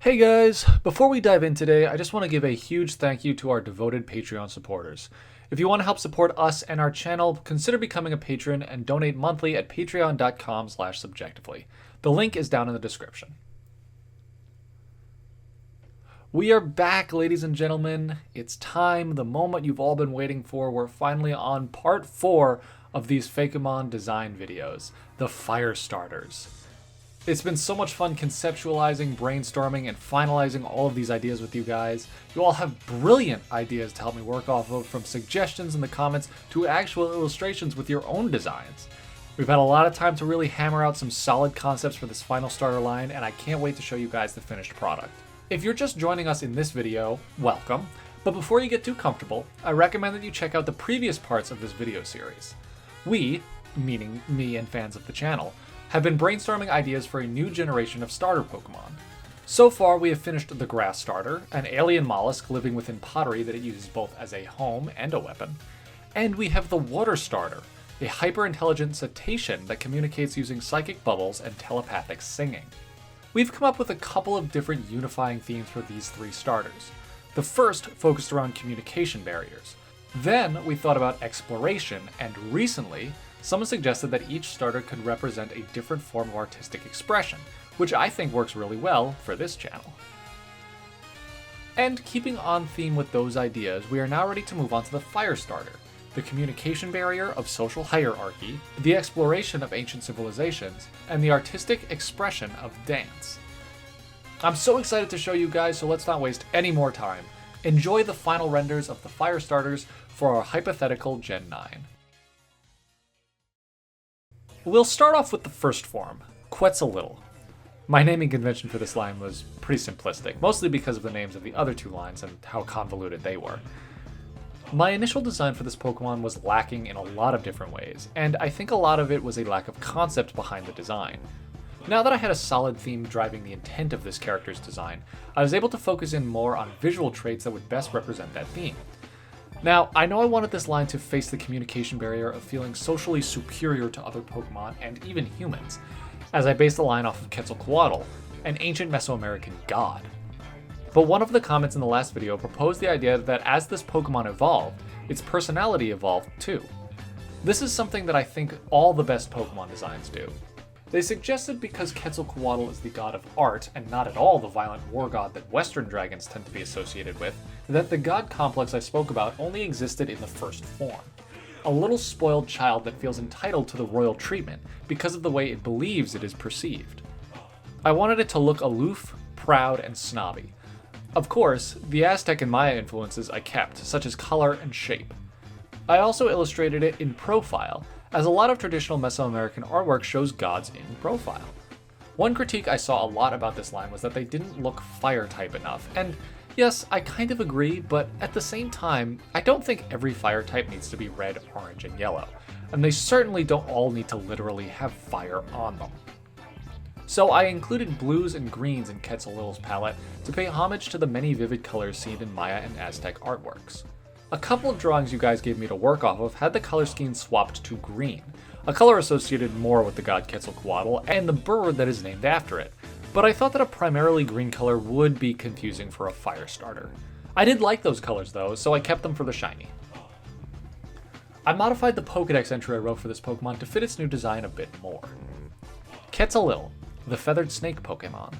Hey guys, before we dive in today, I just want to give a huge thank you to our devoted Patreon supporters. If you want to help support us and our channel, consider becoming a patron and donate monthly at patreon.com/subjectively. The link is down in the description. We are back, ladies and gentlemen. It's time, the moment you've all been waiting for. We're finally on part 4 of these Fakemon design videos, the fire starters. It's been so much fun conceptualizing, brainstorming, and finalizing all of these ideas with you guys. You all have brilliant ideas to help me work off of, from suggestions in the comments to actual illustrations with your own designs. We've had a lot of time to really hammer out some solid concepts for this final starter line, and I can't wait to show you guys the finished product. If you're just joining us in this video, welcome. But before you get too comfortable, I recommend that you check out the previous parts of this video series. We, meaning me and fans of the channel, have been brainstorming ideas for a new generation of starter Pokemon. So far, we have finished the Grass Starter, an alien mollusk living within pottery that it uses both as a home and a weapon. And we have the Water Starter, a hyper-intelligent cetacean that communicates using psychic bubbles and telepathic singing. We've come up with a couple of different unifying themes for these 3 starters. The first focused around communication barriers. Then we thought about exploration, and recently, someone suggested that each starter could represent a different form of artistic expression, which I think works really well for this channel. And keeping on theme with those ideas, we are now ready to move on to the Fire Starter, the communication barrier of social hierarchy, the exploration of ancient civilizations, and the artistic expression of dance. I'm so excited to show you guys, so let's not waste any more time. Enjoy the final renders of the Fire Starters for our hypothetical Gen 9. We'll start off with the first form, Quetzalcoatl. My naming convention for this line was pretty simplistic, mostly because of the names of the other 2 lines and how convoluted they were. My initial design for this Pokemon was lacking in a lot of different ways, and I think a lot of it was a lack of concept behind the design. Now that I had a solid theme driving the intent of this character's design, I was able to focus in more on visual traits that would best represent that theme. Now, I know I wanted this line to face the communication barrier of feeling socially superior to other Pokemon and even humans, as I based the line off of Quetzalcoatl, an ancient Mesoamerican god. But one of the comments in the last video proposed the idea that as this Pokemon evolved, its personality evolved too. This is something that I think all the best Pokemon designs do. They suggested because Quetzalcoatl is the god of art and not at all the violent war god that Western dragons tend to be associated with, that the god complex I spoke about only existed in the first form. A little spoiled child that feels entitled to the royal treatment because of the way it believes it is perceived. I wanted it to look aloof, proud, and snobby. Of course, the Aztec and Maya influences I kept, such as color and shape. I also illustrated it in profile, as a lot of traditional Mesoamerican artwork shows gods in profile. One critique I saw a lot about this line was that they didn't look fire type enough, and yes, I kind of agree, but at the same time, I don't think every fire type needs to be red, orange, and yellow, and they certainly don't all need to literally have fire on them. So I included blues and greens in Quetzalcoatl's palette to pay homage to the many vivid colors seen in Maya and Aztec artworks. A couple of drawings you guys gave me to work off of had the color scheme swapped to green, a color associated more with the god Quetzalcoatl and the bird that is named after it, but I thought that a primarily green color would be confusing for a fire starter. I did like those colors though, so I kept them for the shiny. I modified the Pokédex entry I wrote for this Pokemon to fit its new design a bit more. Quetzalcoatl, the feathered snake Pokemon.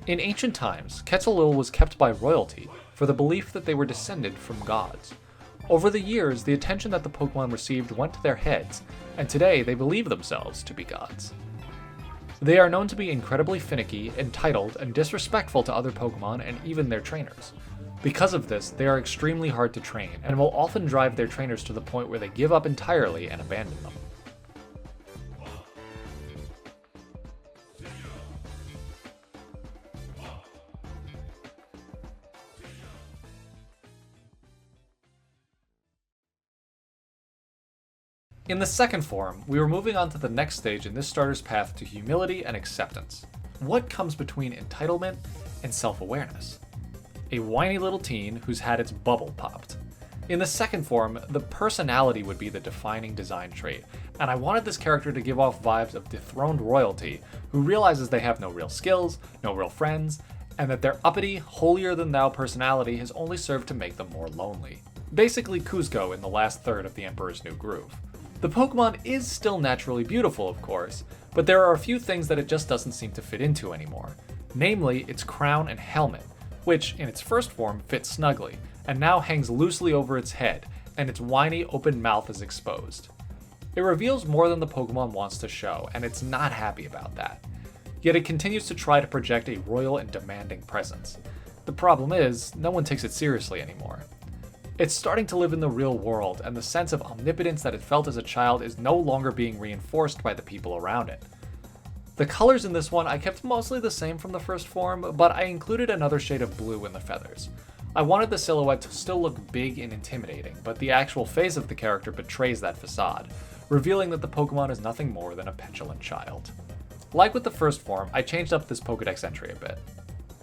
In ancient times, Quetzalcoatl was kept by royalty for the belief that they were descended from gods. Over the years, the attention that the Pokemon received went to their heads, and today they believe themselves to be gods. They are known to be incredibly finicky, entitled, and disrespectful to other Pokemon and even their trainers. Because of this, they are extremely hard to train, and will often drive their trainers to the point where they give up entirely and abandon them. In the second form, we were moving on to the next stage in this starter's path to humility and acceptance. What comes between entitlement and self-awareness? A whiny little teen who's had its bubble popped. In the second form, the personality would be the defining design trait, and I wanted this character to give off vibes of dethroned royalty who realizes they have no real skills, no real friends, and that their uppity, holier-than-thou personality has only served to make them more lonely. Basically Kuzco in the last third of The Emperor's New Groove. The Pokemon is still naturally beautiful, of course, but there are a few things that it just doesn't seem to fit into anymore. Namely, its crown and helmet, which, in its first form, fits snugly, and now hangs loosely over its head, and its whiny, open mouth is exposed. It reveals more than the Pokemon wants to show, and it's not happy about that. Yet it continues to try to project a royal and demanding presence. The problem is, no one takes it seriously anymore. It's starting to live in the real world, and the sense of omnipotence that it felt as a child is no longer being reinforced by the people around it. The colors in this one I kept mostly the same from the first form, but I included another shade of blue in the feathers. I wanted the silhouette to still look big and intimidating, but the actual face of the character betrays that facade, revealing that the Pokemon is nothing more than a petulant child. Like with the first form, I changed up this Pokedex entry a bit.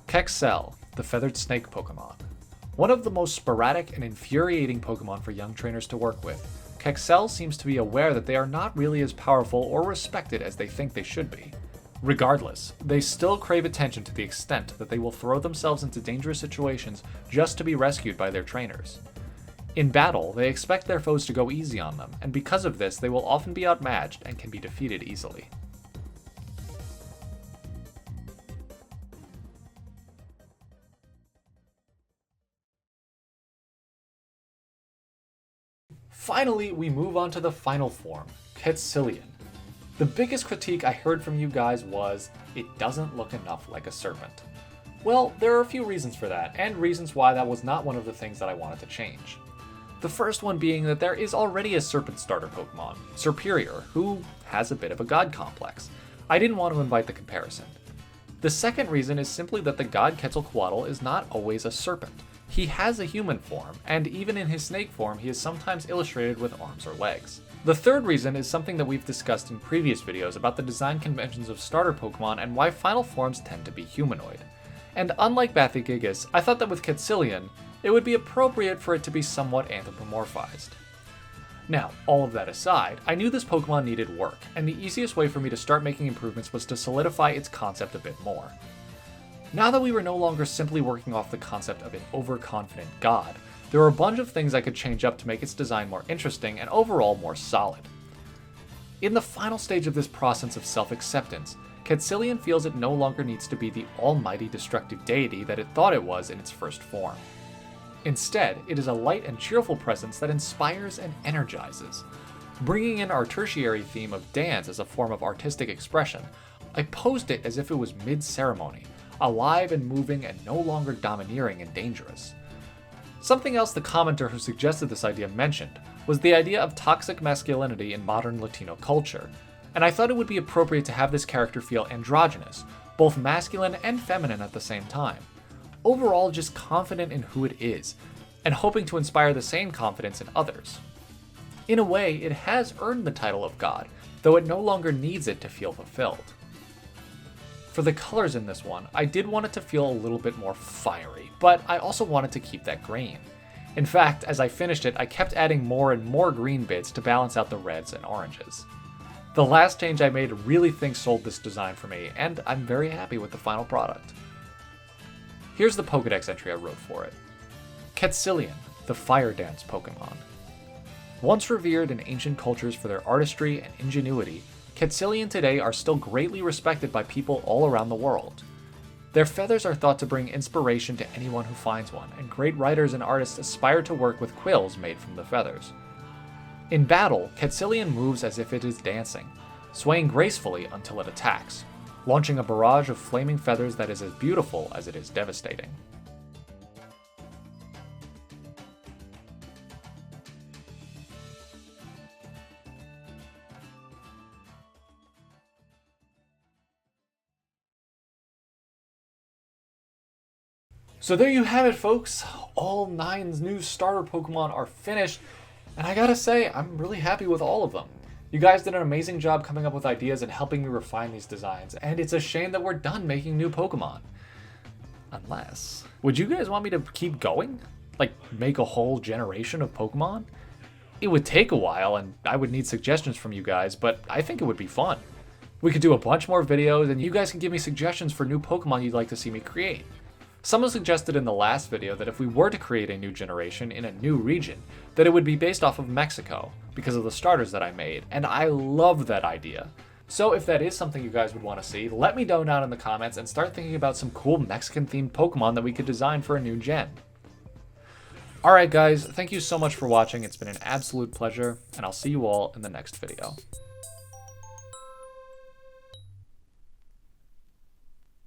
Kexel, the feathered snake Pokemon. One of the most sporadic and infuriating Pokemon for young trainers to work with, Kexel seems to be aware that they are not really as powerful or respected as they think they should be. Regardless, they still crave attention to the extent that they will throw themselves into dangerous situations just to be rescued by their trainers. In battle, they expect their foes to go easy on them, and because of this, they will often be outmatched and can be defeated easily. Finally, we move on to the final form, Cillian. The biggest critique I heard from you guys was, it doesn't look enough like a serpent. Well, there are a few reasons for that, and reasons why that was not one of the things that I wanted to change. The first one being that there is already a serpent starter Pokemon, Serperior, who has a bit of a god complex. I didn't want to invite the comparison. The second reason is simply that the god Quetzalcoatl is not always a serpent. He has a human form, and even in his snake form he is sometimes illustrated with arms or legs. The third reason is something that we've discussed in previous videos about the design conventions of starter Pokemon and why final forms tend to be humanoid. And unlike Bathygigas, I thought that with Cillian, it would be appropriate for it to be somewhat anthropomorphized. Now, all of that aside, I knew this Pokemon needed work, and the easiest way for me to start making improvements was to solidify its concept a bit more. Now that we were no longer simply working off the concept of an overconfident god, there were a bunch of things I could change up to make its design more interesting and overall more solid. In the final stage of this process of self-acceptance, Cillian feels it no longer needs to be the almighty destructive deity that it thought it was in its first form. Instead, it is a light and cheerful presence that inspires and energizes. Bringing in our tertiary theme of dance as a form of artistic expression, I posed it as if it was mid-ceremony, alive and moving and no longer domineering and dangerous. Something else the commenter who suggested this idea mentioned was the idea of toxic masculinity in modern Latino culture, and I thought it would be appropriate to have this character feel androgynous, both masculine and feminine at the same time. Overall, just confident in who it is, and hoping to inspire the same confidence in others. In a way, it has earned the title of God, though it no longer needs it to feel fulfilled. For the colors in this one, I did want it to feel a little bit more fiery, but I also wanted to keep that green. In fact, as I finished it, I kept adding more and more green bits to balance out the reds and oranges. The last change I made really think sold this design for me, and I'm very happy with the final product. Here's the Pokedex entry I wrote for it. Cillian, the Fire Dance Pokemon. Once revered in ancient cultures for their artistry and ingenuity, Cillian today are still greatly respected by people all around the world. Their feathers are thought to bring inspiration to anyone who finds one, and great writers and artists aspire to work with quills made from the feathers. In battle, Cillian moves as if it is dancing, swaying gracefully until it attacks, launching a barrage of flaming feathers that is as beautiful as it is devastating. So there you have it, folks. All 9 new starter Pokemon are finished, and I gotta say, I'm really happy with all of them. You guys did an amazing job coming up with ideas and helping me refine these designs, and it's a shame that we're done making new Pokemon. Unless... Would you guys want me to keep going? Like, make a whole generation of Pokemon? It would take a while, and I would need suggestions from you guys, but I think it would be fun. We could do a bunch more videos, and you guys can give me suggestions for new Pokemon you'd like to see me create. Someone suggested in the last video that if we were to create a new generation in a new region, that it would be based off of Mexico, because of the starters that I made, and I love that idea. So if that is something you guys would want to see, let me know down in the comments and start thinking about some cool Mexican-themed Pokemon that we could design for a new gen. Alright guys, thank you so much for watching, it's been an absolute pleasure, and I'll see you all in the next video.